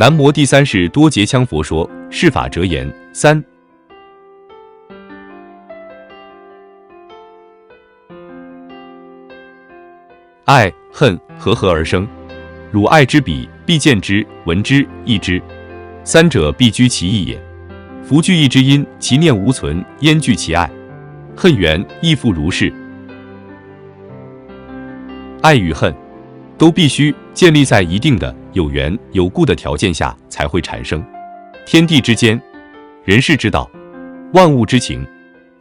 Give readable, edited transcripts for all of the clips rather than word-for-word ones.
南摩第三世多杰羌佛说释法哲言3。爱恨和合而生，汝爱之彼，必见之，闻之，忆之，三者必居其一也。夫具一之因，其念无存，焉具其爱？恨缘亦复如是。爱与恨都必须建立在一定的有缘有故的条件下才会产生。天地之间，人世之道，万物之情，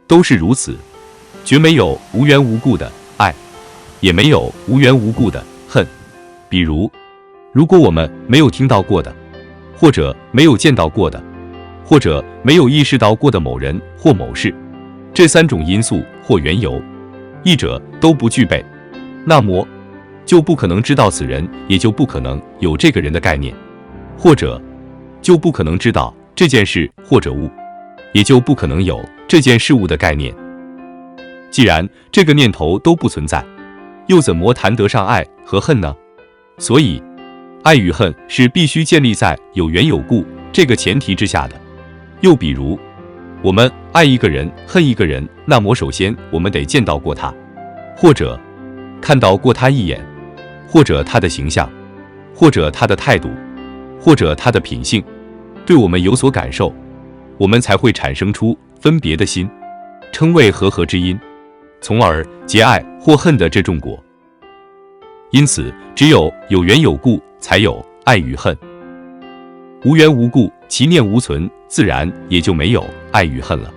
都是如此，绝没有无缘无故的爱，也没有无缘无故的恨。比如，如果我们没有听到过的，或者没有见到过的，或者没有意识到过的某人或某事，这三种因素或缘由，一者都不具备，那么就不可能知道此人，也就不可能有这个人的概念，或者就不可能知道这件事或者物，也就不可能有这件事物的概念。既然这个念头都不存在，又怎么谈得上爱和恨呢？所以，爱与恨是必须建立在有缘有故这个前提之下的。又比如，我们爱一个人，恨一个人，那么首先我们得见到过他，或者看到过他一眼，或者他的形象，或者他的态度，或者他的品性，对我们有所感受，我们才会产生出分别的心，称为和合之因，从而结爱或恨的这种果。因此，只有有缘有故，才有爱与恨。无缘无故，其念无存，自然也就没有爱与恨了。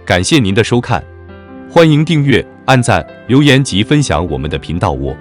感谢您的收看，欢迎订阅、按赞、留言及分享我们的频道哦。